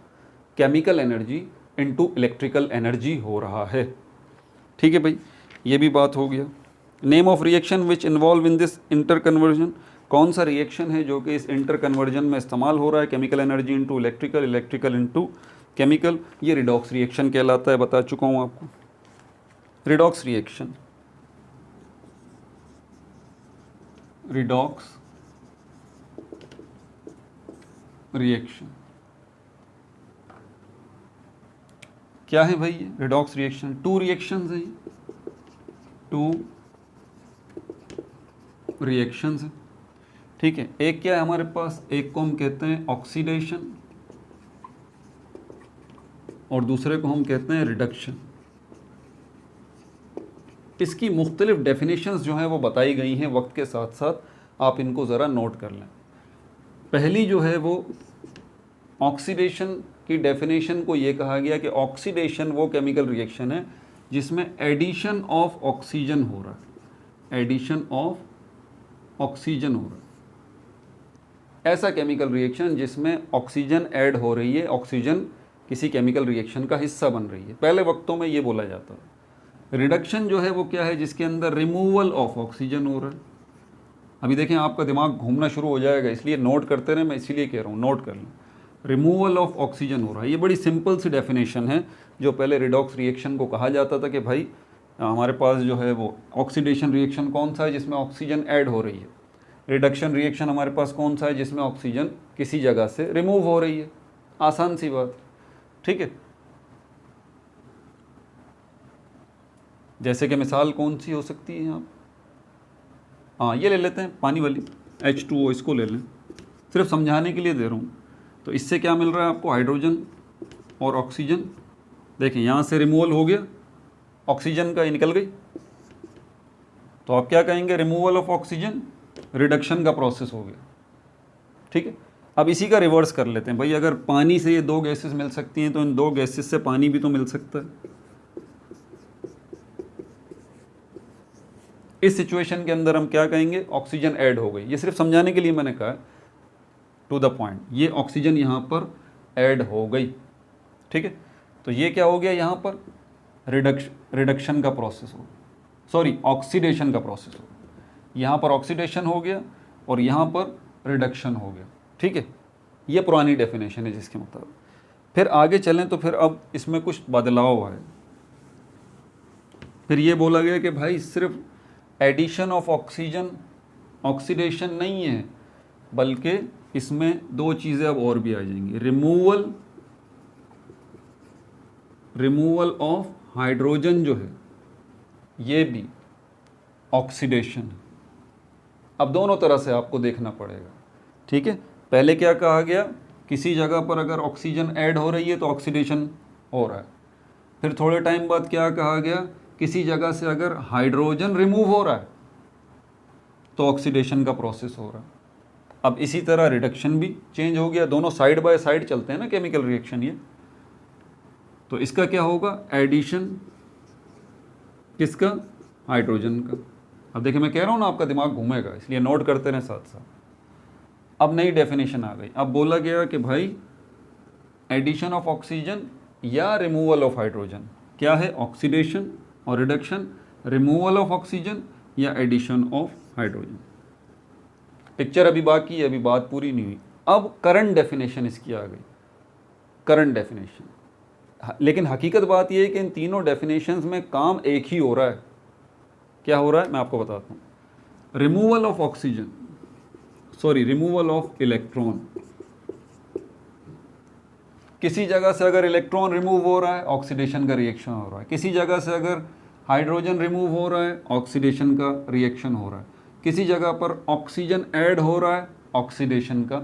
chemical energy into electrical energy हो रहा है। ठीक है भाई, ये भी बात हो गया। Name of reaction which involve in this inter conversion. कौन सा रिएक्शन है जो कि इस इंटर कन्वर्जन में इस्तेमाल हो रहा है? Chemical energy into electrical, electrical into chemical. ये रिडॉक्स रिएक्शन कहलाता है, बता चुका हूँ आपको। रिडॉक्स रिएक्शन, रिडॉक्स रिएक्शन क्या है भाई? ये रिडॉक्स रिएक्शन 2 रिएक्शंस हैं, 2 रिएक्शंस हैं। ठीक है, एक क्या है हमारे पास? एक को हम कहते हैं ऑक्सीडेशन और दूसरे को हम कहते हैं रिडक्शन। इसकी मुख्तलिफ डेफिनेशंस जो हैं वो बताई गई हैं, वक्त के साथ साथ आप इनको ज़रा नोट कर लें। पहली जो है वो ऑक्सीडेशन की डेफिनेशन को ये कहा गया कि ऑक्सीडेशन वो केमिकल रिएक्शन है जिसमें एडिशन ऑफ ऑक्सीजन हो रहा है, एडिशन ऑफ ऑक्सीजन हो रहा है। ऐसा केमिकल रिएक्शन जिसमें ऑक्सीजन ऐड हो रही है, ऑक्सीजन किसी केमिकल रिएक्शन का हिस्सा बन रही है, पहले वक्तों में ये बोला जाता है। रिडक्शन जो है वो क्या है? जिसके अंदर रिमूवल ऑफ ऑक्सीजन हो रहा है। अभी देखें, आपका दिमाग घूमना शुरू हो जाएगा, इसलिए नोट करते रहें, मैं इसीलिए कह रहा हूँ नोट कर लें। रिमूवल ऑफ ऑक्सीजन हो रहा है, ये बड़ी सिंपल सी डेफिनेशन है जो पहले रिडॉक्स रिएक्शन को कहा जाता था कि भाई हमारे पास जो है वो ऑक्सीडेशन रिएक्शन कौन सा है? जिसमें ऑक्सीजन ऐड हो रही है। रिडक्शन रिएक्शन हमारे पास कौन सा है? जिसमें ऑक्सीजन किसी जगह से रिमूव हो रही है। आसान सी बात, ठीक है। जैसे कि मिसाल कौन सी हो सकती है आप? हाँ, ये ले लेते हैं पानी वाली H2O, इसको ले लें, सिर्फ समझाने के लिए दे रहा हूँ। तो इससे क्या मिल रहा है आपको? हाइड्रोजन और ऑक्सीजन देखें यहाँ से रिमूवल हो गया ऑक्सीजन का, ये निकल गई, तो आप क्या कहेंगे, रिमूवल ऑफ ऑक्सीजन, रिडक्शन का प्रोसेस हो गया। ठीक है, अब इसी का रिवर्स कर लेते हैं भाई, अगर पानी से ये दो गैसेस मिल सकती हैं तो इन दो गैसेस से पानी भी तो मिल सकता है। इस सिचुएशन के अंदर हम क्या कहेंगे, ऑक्सीजन ऐड हो गई। ये सिर्फ समझाने के लिए मैंने कहा, टू द पॉइंट, ये ऑक्सीजन यहाँ पर ऐड हो गई। ठीक है, तो ये क्या हो गया, यहाँ पर रिडक्शन का प्रोसेस हो, सॉरी ऑक्सीडेशन का प्रोसेस हो। यहाँ पर ऑक्सीडेशन हो गया और यहाँ पर रिडक्शन हो गया। ठीक है, ये पुरानी डेफिनेशन है जिसके मुताबिक। फिर आगे चलें तो फिर अब इसमें कुछ बदलाव आए। फिर ये बोला गया कि भाई सिर्फ एडिशन ऑफ ऑक्सीजन ऑक्सीडेशन नहीं है, बल्कि इसमें दो चीज़ें अब और भी आ जाएंगी, रिमूवल ऑफ हाइड्रोजन जो है ये भी ऑक्सीडेशन है। अब दोनों तरह से आपको देखना पड़ेगा। ठीक है, पहले क्या कहा गया, किसी जगह पर अगर ऑक्सीजन ऐड हो रही है तो ऑक्सीडेशन हो रहा है। फिर थोड़े टाइम बाद क्या कहा गया, किसी जगह से अगर हाइड्रोजन रिमूव हो रहा है तो ऑक्सीडेशन का प्रोसेस हो रहा है। अब इसी तरह रिडक्शन भी चेंज हो गया, दोनों साइड बाय साइड चलते हैं ना केमिकल रिएक्शन ये। तो इसका क्या होगा, एडिशन किसका, हाइड्रोजन का। अब देखिए मैं कह रहा हूँ ना आपका दिमाग घूमेगा, इसलिए नोट करते रहें साथ साथ। अब नई डेफिनेशन आ गई, अब बोला गया कि भाई एडिशन ऑफ ऑक्सीजन या रिमूवल ऑफ हाइड्रोजन, क्या है, ऑक्सीडेशन और रिडक्शन, रिमूवल ऑफ ऑक्सीजन या एडिशन ऑफ हाइड्रोजन। पिक्चर अभी बाकी है, अभी बात पूरी नहीं हुई। अब करंट डेफिनेशन इसकी आ गई, करंट डेफिनेशन। लेकिन हकीकत बात यह है कि इन तीनों डेफिनेशंस में काम एक ही हो रहा है। क्या हो रहा है मैं आपको बताता हूँ, removal of oxygen, sorry removal of electron. किसी जगह से अगर इलेक्ट्रॉन रिमूव हो रहा है ऑक्सीडेशन का रिएक्शन हो रहा है, किसी जगह से अगर हाइड्रोजन रिमूव हो रहा है ऑक्सीडेशन का रिएक्शन हो रहा है, किसी जगह पर ऑक्सीजन ऐड हो रहा है ऑक्सीडेशन का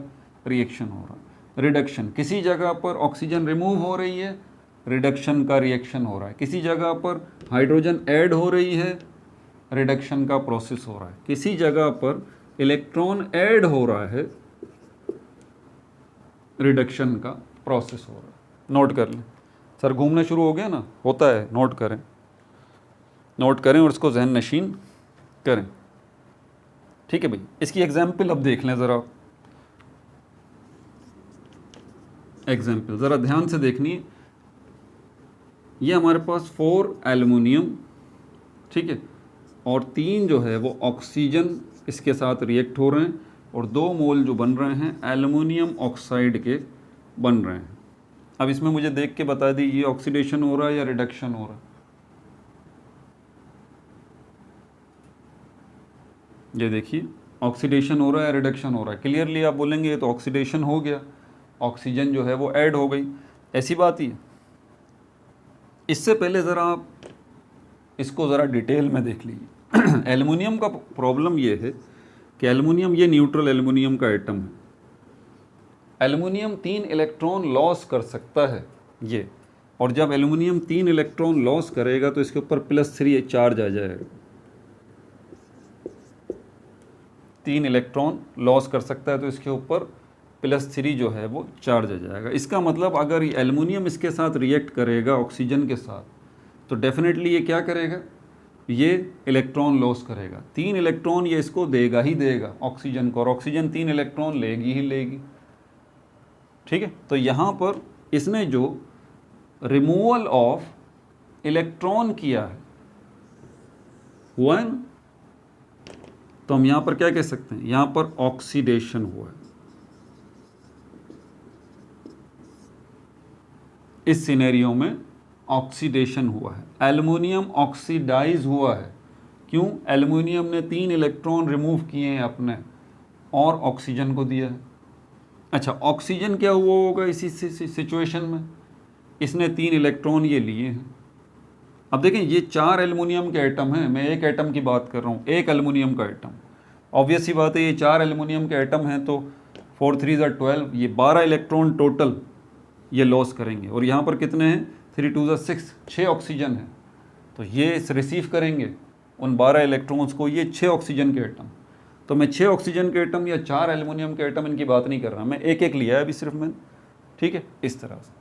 रिएक्शन हो रहा है। रिडक्शन, किसी जगह पर ऑक्सीजन रिमूव हो रही है रिडक्शन का रिएक्शन हो रहा है, किसी जगह पर हाइड्रोजन ऐड हो रही है रिडक्शन का प्रोसेस हो रहा है, किसी जगह पर इलेक्ट्रॉन ऐड हो रहा है रिडक्शन का प्रोसेस हो रहा है। नोट कर लें, सर घूमना शुरू हो गया ना, होता है, नोट करें, नोट करें और इसको जहन नशीन करें। ठीक है भाई, इसकी एग्जाम्पल अब देख लें ज़रा, एग्जाम्पल ज़रा ध्यान से देखनी है। ये हमारे पास 4 एल्युमिनियम, ठीक है, और 3 जो है वो ऑक्सीजन इसके साथ रिएक्ट हो रहे हैं और 2 मोल जो बन रहे हैं एल्युमिनियम ऑक्साइड के बन रहे हैं। अब इसमें मुझे देख के बता दी ये ऑक्सीडेशन हो रहा है या रिडक्शन हो रहा है। ये देखिए ऑक्सीडेशन हो रहा है, रिडक्शन हो रहा है। क्लियरली आप बोलेंगे ये तो ऑक्सीडेशन हो गया, ऑक्सीजन जो है वो ऐड हो गई, ऐसी बात ही है। इससे पहले ज़रा आप इसको ज़रा डिटेल में देख लीजिए। एल्युमिनियम का प्रॉब्लम ये है कि एल्युमिनियम ये न्यूट्रल एल्युमिनियम का एटम है। एल्युमिनियम 3 इलेक्ट्रॉन लॉस कर सकता है ये, और जब एल्युमिनियम 3 इलेक्ट्रॉन लॉस करेगा तो इसके ऊपर +3 चार्ज आ जाएगा। 3 इलेक्ट्रॉन लॉस कर सकता है तो इसके ऊपर +3 जो है वो चार्ज आ जाएगा। इसका मतलब अगर ये एल्युमिनियम इसके साथ रिएक्ट करेगा ऑक्सीजन के साथ तो डेफिनेटली ये क्या करेगा, ये इलेक्ट्रॉन लॉस करेगा। 3 इलेक्ट्रॉन ये इसको देगा ही देगा ऑक्सीजन को, और ऑक्सीजन 3 इलेक्ट्रॉन लेगी ही लेगी। ठीक है, तो यहाँ पर इसने जो रिमूवल ऑफ इलेक्ट्रॉन किया है हुआ है ना, तो हम यहाँ पर क्या कह सकते हैं, यहाँ पर ऑक्सीडेशन हुआ है। इस सिनेरियो में ऑक्सीडेशन हुआ है, एल्युमिनियम ऑक्सीडाइज हुआ है। क्यों, एल्युमिनियम ने 3 इलेक्ट्रॉन रिमूव किए हैं अपने और ऑक्सीजन को दिया है। अच्छा, ऑक्सीजन क्या हुआ होगा इसी सिचुएशन में, इसने 3 इलेक्ट्रॉन ये लिए हैं। अब देखें ये 4 एल्युमिनियम के एटम हैं, मैं एक एटम की बात कर रहा हूँ, एक एल्युमिनियम का एटम। ऑब्वियस सी बात है ये 4 एल्युमिनियम के एटम हैं तो 4 3 12, ये 12 इलेक्ट्रॉन टोटल ये लॉस करेंगे। और यहाँ पर कितने हैं, 3 2 6, 6 ऑक्सीजन है, तो ये रिसीव करेंगे उन 12 इलेक्ट्रॉन्स को, ये 6 ऑक्सीजन के एटम। तो मैं 6 ऑक्सीजन के एटम या 4 एल्युमिनियम के एटम इनकी बात नहीं कर रहा, मैं एक एक लिया है अभी सिर्फ मैंने, ठीक है, इस तरह से।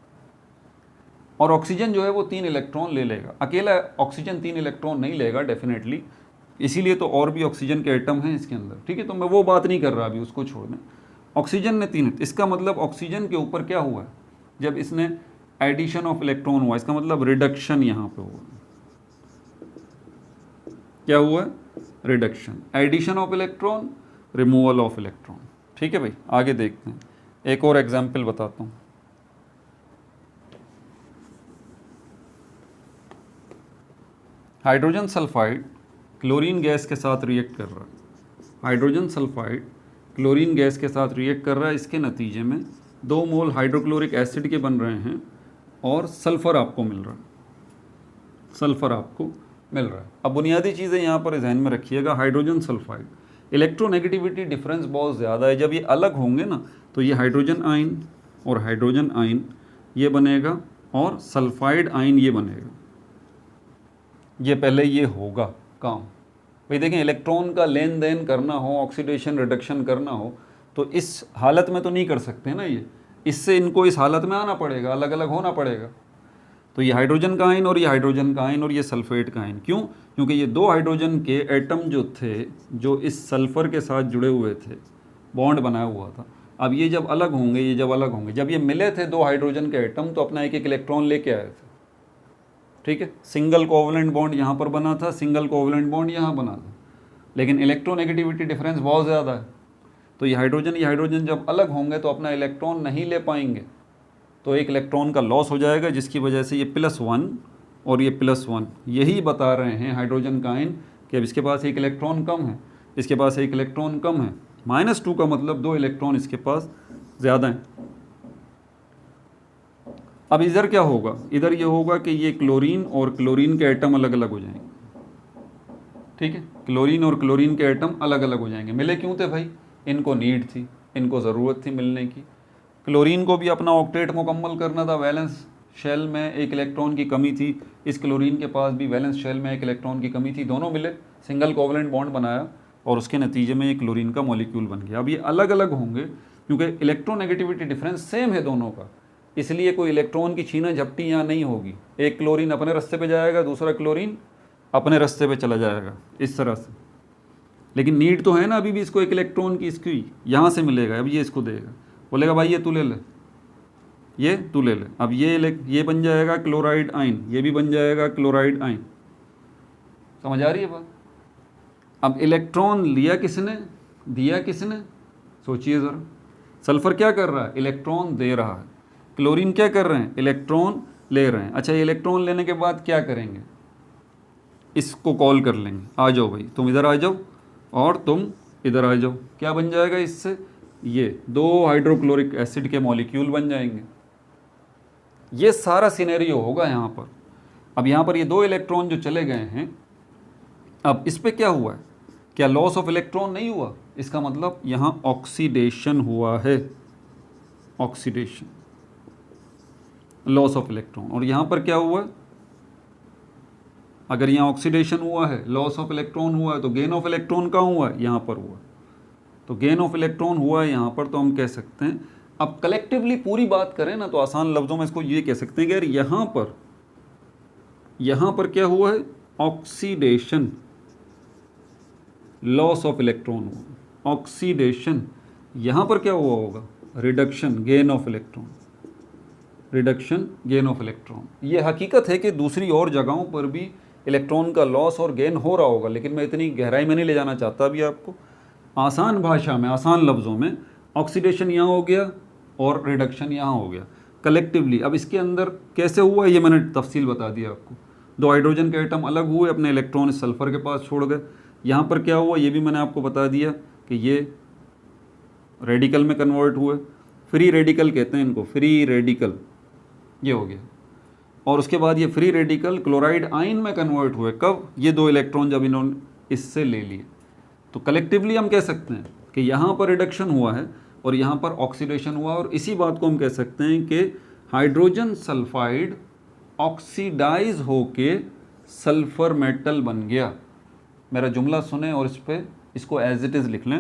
और ऑक्सीजन जो है वो 3 इलेक्ट्रॉन ले लेगा, अकेला ऑक्सीजन 3 इलेक्ट्रॉन नहीं लेगा डेफिनेटली, इसीलिए तो और भी ऑक्सीजन के एटम हैं इसके अंदर, ठीक है। तो मैं वो बात नहीं कर रहा अभी, उसको छोड़ दें। ऑक्सीजन ने 3, इसका मतलब ऑक्सीजन के ऊपर क्या हुआ है, जब इसने एडिशन ऑफ इलेक्ट्रॉन हुआ, इसका मतलब रिडक्शन यहाँ पे हुआ। क्या हुआ? Reduction, addition of electron, removal of electron, ठीक है भाई। आगे देखते हैं, एक और एग्जाम्पल बताता हूँ। हाइड्रोजन सल्फाइड क्लोरीन गैस के साथ रिएक्ट कर रहा है, हाइड्रोजन सल्फाइड क्लोरीन गैस के साथ रिएक्ट कर रहा है, इसके नतीजे में 2 मोल हाइड्रोक्लोरिक एसिड के बन रहे हैं और सल्फ़र आपको मिल रहा है, सल्फ़र आपको मिल रहा है। अब बुनियादी चीज़ें यहाँ पर ध्यान में रखिएगा, हाइड्रोजन सल्फाइड इलेक्ट्रोनेगेटिविटी डिफरेंस बहुत ज़्यादा है, जब ये अलग होंगे ना तो ये हाइड्रोजन आयन और हाइड्रोजन आयन ये बनेगा और सल्फाइड आयन ये बनेगा, ये पहले ये होगा काम। भाई देखें, इलेक्ट्रॉन का लेन देन करना हो, ऑक्सीडेशन रिडक्शन करना हो, तो इस हालत में तो नहीं कर सकते ना ये, इससे इनको इस हालत में आना पड़ेगा, अलग अलग होना पड़ेगा। तो ये हाइड्रोजन का आयन और ये हाइड्रोजन का आयन और ये सल्फेट का आयन, क्यों? क्योंकि ये 2 हाइड्रोजन के एटम जो थे, जो इस सल्फ़र के साथ जुड़े हुए थे, बॉन्ड बनाया हुआ था, अब ये जब अलग होंगे, ये जब अलग होंगे, जब ये मिले थे 2 हाइड्रोजन के एटम, तो अपना एक एक इलेक्ट्रॉन लेके आए थे, ठीक है। सिंगल कोवलेंट बॉन्ड यहाँ पर बना था, सिंगल कोवलेंट बॉन्ड यहाँ बना था, लेकिन इलेक्ट्रोनेगेटिविटी डिफरेंस बहुत ज़्यादा है। तो ये हाइड्रोजन जब अलग होंगे तो अपना इलेक्ट्रॉन नहीं ले पाएंगे, तो एक इलेक्ट्रॉन का लॉस हो जाएगा, जिसकी वजह से ये +1 और ये +1 यही बता रहे हैं हाइड्रोजन का आयन कि अब इसके पास एक इलेक्ट्रॉन कम है, इसके पास एक इलेक्ट्रॉन कम है। -2 का मतलब 2 इलेक्ट्रॉन इसके पास ज़्यादा हैं। अब इधर क्या होगा? इधर ये होगा कि ये क्लोरीन और क्लोरीन के एटम अलग अलग हो जाएंगे, ठीक है। क्लोरीन और क्लोरीन के एटम अलग अलग हो जाएंगे। मिले क्यों थे भाई? इनको नीड थी, इनको ज़रूरत थी मिलने की। क्लोरीन को भी अपना ऑक्टेट मुकम्मल करना था, वैलेंस शेल में एक इलेक्ट्रॉन की कमी थी, इस क्लोरीन के पास भी वैलेंस शेल में एक इलेक्ट्रॉन की कमी थी, दोनों मिले, सिंगल कोवलेंट बॉन्ड बनाया और उसके नतीजे में ये क्लोरीन का मॉलिक्यूल बन गया। अब ये अलग अलग होंगे क्योंकि इलेक्ट्रोनेगेटिविटी डिफरेंस सेम है दोनों का, इसलिए कोई इलेक्ट्रॉन की छीना झपटी यहाँ नहीं होगी। एक क्लोरीन अपने रास्ते पे जाएगा, दूसरा क्लोरीन अपने रास्ते पे चला जाएगा, इस तरह से। लेकिन नीड तो है ना अभी भी इसको एक इलेक्ट्रॉन की, इसकी यहाँ से मिलेगा, अब ये इसको देगा, बोलेगा भाई ये तू ले ले, ये तू ले ले। अब ये बन जाएगा क्लोराइड आयन, ये भी बन जाएगा क्लोराइड आयन। समझ आ रही है बात? अब इलेक्ट्रॉन लिया किसने, दिया किसने? सोचिए ज़रा। सल्फ़र क्या कर रहा है? इलेक्ट्रॉन दे रहा है। क्लोरीन क्या कर रहे हैं? इलेक्ट्रॉन ले रहे हैं। अच्छा, ये इलेक्ट्रॉन लेने के बाद क्या करेंगे? इसको कॉल कर लेंगे, आ जाओ भाई, तुम इधर आ जाओ और तुम इधर आ जाओ। क्या बन जाएगा इससे? ये 2 हाइड्रोक्लोरिक एसिड के मॉलिक्यूल बन जाएंगे। ये सारा सिनेरियो होगा यहाँ पर। अब यहाँ पर ये 2 इलेक्ट्रॉन जो चले गए हैं, अब इस पे क्या हुआ है? क्या लॉस ऑफ इलेक्ट्रॉन नहीं हुआ? इसका मतलब यहाँ ऑक्सीडेशन हुआ है, ऑक्सीडेशन, लॉस ऑफ इलेक्ट्रॉन। और यहाँ पर क्या हुआ? अगर यहाँ ऑक्सीडेशन हुआ है, लॉस ऑफ इलेक्ट्रॉन हुआ है, तो गेन ऑफ इलेक्ट्रॉन कहाँ हुआ है? यहाँ पर हुआ। तो गेन ऑफ इलेक्ट्रॉन हुआ है यहाँ पर, तो हम कह सकते हैं, अब कलेक्टिवली पूरी बात करें ना तो आसान लफ्ज़ों में इसको ये कह सकते हैं कि यार यहाँ पर क्या हुआ है? ऑक्सीडेशन, लॉस ऑफ इलेक्ट्रॉन हुआ, ऑक्सीडेशन। यहाँ पर क्या हुआ होगा? Reduction, gain of electron, reduction, gain of electron. ये हकीकत है कि दूसरी और जगहों पर भी इलेक्ट्रॉन का लॉस और गेन हो रहा होगा, लेकिन मैं इतनी गहराई में नहीं ले जाना चाहता अभी आपको। आसान भाषा में, आसान लफ्ज़ों में, ऑक्सीडेशन यहाँ हो गया और रिडक्शन यहाँ हो गया कलेक्टिवली। अब इसके अंदर कैसे हुआ ये मैंने तफसील बता दिया आपको। 2 हाइड्रोजन के एटम अलग हुए, अपने इलेक्ट्रॉन सल्फ़र के पास छोड़ गए। यहाँ पर क्या हुआ ये भी मैंने आपको बता दिया कि ये रेडिकल में कन्वर्ट हुए, फ्री रेडिकल कहते हैं इनको, फ्री रेडिकल, ये हो गया। और उसके बाद ये फ्री रेडिकल क्लोराइड आयन में कन्वर्ट हुए। कब? ये 2 इलेक्ट्रॉन जब इन्होंने इससे ले लिए। तो कलेक्टिवली हम कह सकते हैं कि यहाँ पर रिडक्शन हुआ है और यहाँ पर ऑक्सीडेशन हुआ, और इसी बात को हम कह सकते हैं कि हाइड्रोजन सल्फाइड ऑक्सीडाइज होके सल्फर मेटल बन गया। मेरा जुमला सुने और इस पे इसको एज इट इज़ लिख लें।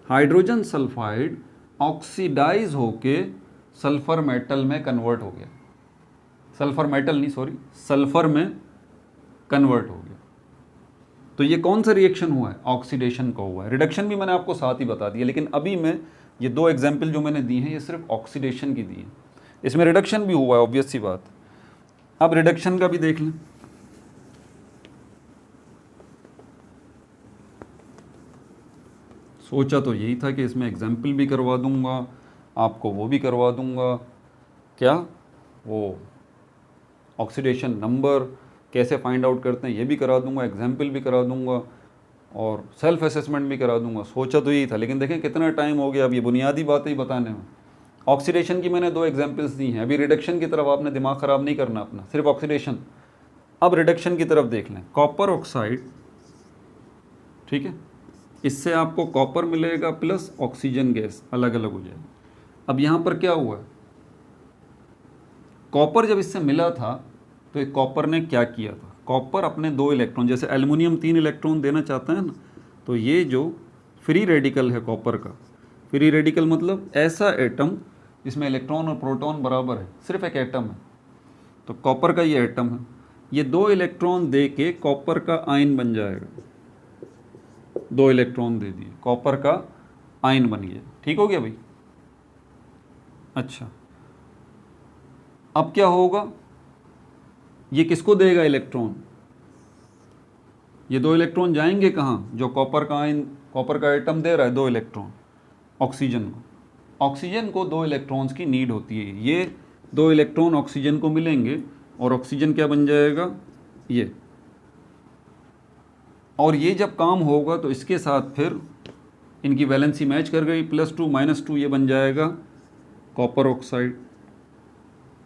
हाइड्रोजन सल्फाइड ऑक्सीडाइज होके सल्फर मेटल में कन्वर्ट हो गया। सल्फर मेटल नहीं, सॉरी, सल्फर में कन्वर्ट हो गया। तो ये कौन सा रिएक्शन हुआ है? ऑक्सीडेशन का हुआ है। रिडक्शन भी मैंने आपको साथ ही बता दिया, लेकिन अभी मैं ये दो एग्जाम्पल जो मैंने दी हैं ये सिर्फ ऑक्सीडेशन की दी है। इसमें रिडक्शन भी हुआ है, ऑब्वियस सी बात। अब रिडक्शन का भी देख लें। सोचा तो यही था कि इसमें एग्जाम्पल भी करवा दूंगा, आपको वो भी करवा दूंगा, क्या वो ऑक्सीडेशन नंबर कैसे फाइंड आउट करते हैं ये भी करा दूंगा, एग्जाम्पल भी करा दूंगा और सेल्फ असेसमेंट भी करा दूंगा। सोचा तो यही था, लेकिन देखें कितना टाइम हो गया अब ये बुनियादी बातें ही बताने में। ऑक्सीडेशन की मैंने दो एग्जाम्पल्स दी हैं। अभी रिडक्शन की तरफ आपने दिमाग ख़राब नहीं करना अपना, सिर्फ ऑक्सीडेशन। अब रिडक्शन की तरफ देख लें। कॉपर ऑक्साइड, ठीक है, इससे आपको कॉपर मिलेगा प्लस ऑक्सीजन गैस अलग अलग हो जाएगी। अब यहाँ पर क्या हुआ है, कॉपर जब इससे मिला था तो एक कॉपर ने क्या किया था, कॉपर अपने दो इलेक्ट्रॉन, जैसे एल्युमिनियम 3 इलेक्ट्रॉन देना चाहता है ना, तो ये जो फ्री रेडिकल है कॉपर का, फ्री रेडिकल मतलब ऐसा एटम जिसमें इलेक्ट्रॉन और प्रोटॉन बराबर है, सिर्फ एक एटम है, तो कॉपर का ये एटम है, ये 2 इलेक्ट्रॉन दे के कॉपर का आयन बन जाएगा। 2 इलेक्ट्रॉन दे दिए, कॉपर का आयन बन गया। ठीक हो गया भाई? अच्छा, अब क्या होगा, ये किसको देगा इलेक्ट्रॉन? ये 2 इलेक्ट्रॉन जाएंगे कहाँ? जो कॉपर का आयन, कॉपर का एटम दे रहा है 2 इलेक्ट्रॉन, ऑक्सीजन को। ऑक्सीजन को 2 इलेक्ट्रॉन्स की नीड होती है। ये 2 इलेक्ट्रॉन ऑक्सीजन को मिलेंगे और ऑक्सीजन क्या बन जाएगा, ये। और ये जब काम होगा तो इसके साथ फिर इनकी वैलेंसी मैच कर गई, +2 -2, ये बन जाएगा कॉपर ऑक्साइड,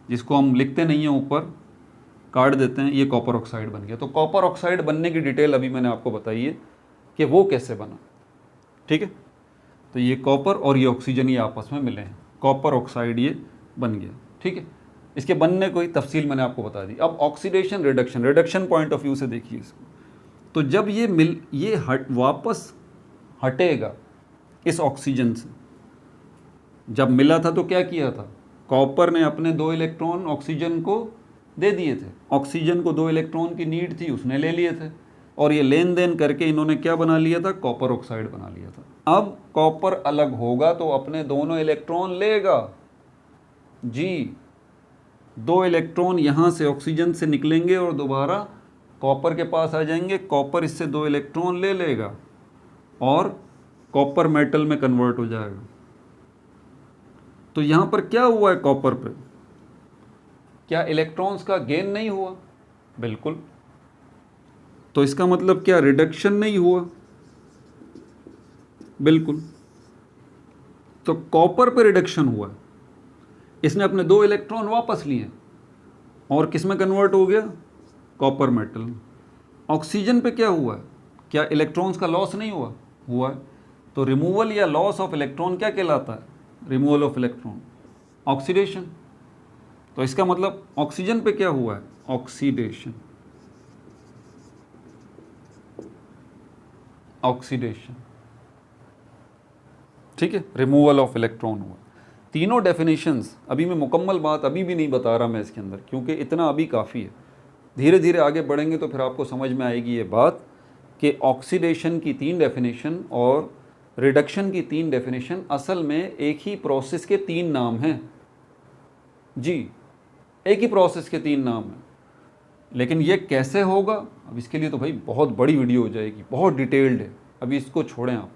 जिसको हम लिखते नहीं हैं, ऊपर काट देते हैं, ये कॉपर ऑक्साइड बन गया। तो कॉपर ऑक्साइड बनने की डिटेल अभी मैंने आपको बताई है कि वो कैसे बना। ठीक है, तो ये कॉपर और ये ऑक्सीजन ये आपस में मिले हैं, कॉपर ऑक्साइड ये बन गया। ठीक है, इसके बनने को ही तफसील मैंने आपको बता दी। अब oxidation reduction, reduction point of view से देखिए इसको। तो जब ये वापस हटेगा इस ऑक्सीजन से, जब मिला था तो क्या किया था, कॉपर ने अपने 2 इलेक्ट्रॉन ऑक्सीजन को दे दिए थे, ऑक्सीजन को 2 इलेक्ट्रॉन की नीड थी, उसने ले लिए थे, और ये लेन देन करके इन्होंने क्या बना लिया था, कॉपर ऑक्साइड बना लिया था। अब कॉपर अलग होगा तो अपने दोनों इलेक्ट्रॉन लेगा जी, 2 इलेक्ट्रॉन यहाँ से ऑक्सीजन से निकलेंगे और दोबारा कॉपर के पास आ जाएंगे, कॉपर इससे 2 इलेक्ट्रॉन ले लेगा और कॉपर मेटल में कन्वर्ट हो जाएगा। तो यहाँ पर क्या हुआ है, कॉपर पे क्या इलेक्ट्रॉन्स का गेन नहीं हुआ? बिल्कुल। तो इसका मतलब क्या रिडक्शन नहीं हुआ? बिल्कुल। तो कॉपर पे रिडक्शन हुआ, इसने अपने 2 इलेक्ट्रॉन वापस लिए और किस में कन्वर्ट हो गया, कॉपर मेटल में। ऑक्सीजन पे क्या हुआ है, क्या इलेक्ट्रॉन्स का लॉस नहीं हुआ? हुआ है। तो रिमूवल या लॉस ऑफ इलेक्ट्रॉन क्या कहलाता है, रिमूवल ऑफ इलेक्ट्रॉन, ऑक्सीडेशन। तो इसका मतलब ऑक्सीजन पे क्या हुआ है, ऑक्सीडेशन, ऑक्सीडेशन। ठीक है, रिमूवल ऑफ इलेक्ट्रॉन हुआ। तीनों डेफिनेशंस अभी मैं मुकम्मल बात अभी भी नहीं बता रहा मैं इसके अंदर, क्योंकि इतना अभी काफ़ी है। धीरे धीरे आगे बढ़ेंगे तो फिर आपको समझ में आएगी ये बात कि ऑक्सीडेशन की 3 डेफिनेशन और रिडक्शन की 3 डेफिनेशन असल में एक ही प्रोसेस के 3 नाम हैं जी, एक ही प्रोसेस के 3 नाम हैं। लेकिन ये कैसे होगा, अब इसके लिए तो भाई बहुत बड़ी वीडियो हो जाएगी, बहुत डिटेल्ड है, अभी इसको छोड़ें आप।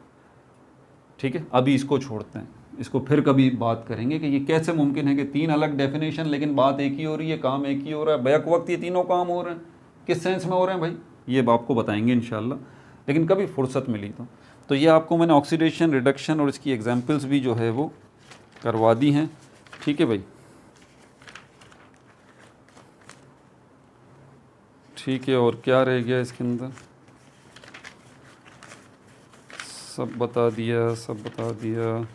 ठीक है, अभी इसको छोड़ते हैं, इसको फिर कभी बात करेंगे कि ये कैसे मुमकिन है कि 3 अलग डेफिनेशन लेकिन बात एक ही हो रही है, काम एक ही हो रहा है, बैक वक्त ये तीनों काम हो रहे हैं, किस सेंस में हो रहे हैं भाई, ये आपको बताएंगे इंशाल्लाह, लेकिन कभी फुर्सत मिली तो ये आपको मैंने ऑक्सीडेशन, रिडक्शन और इसकी एग्जाम्पल्स भी जो है वो करवा दी हैं। ठीक है भाई, ठीक है, और क्या रह गया इसके अंदर, सब बता दिया, सब बता दिया।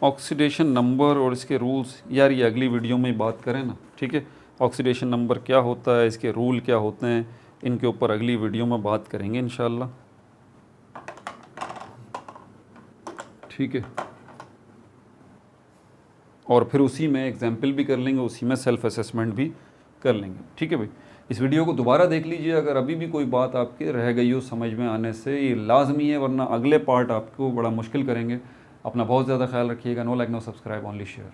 ऑक्सीडेशन नंबर और इसके रूल्स यार ये अगली वीडियो में बात करें ना, ठीक है। ऑक्सीडेशन नंबर क्या होता है, इसके रूल क्या होते हैं, इनके ऊपर अगली वीडियो में बात करेंगे इंशाल्लाह। ठीक है, और फिर उसी में एग्जाम्पल भी कर लेंगे, उसी में सेल्फ असेसमेंट भी कर लेंगे। ठीक है भाई, इस वीडियो को दोबारा देख लीजिए अगर अभी भी कोई बात आपके रह गई हो समझ में आने से, ये लाजमी है, वरना अगले पार्ट आपको बड़ा मुश्किल करेंगे। अपना बहुत ज़्यादा ख्याल रखिएगा। No like no subscribe, only share.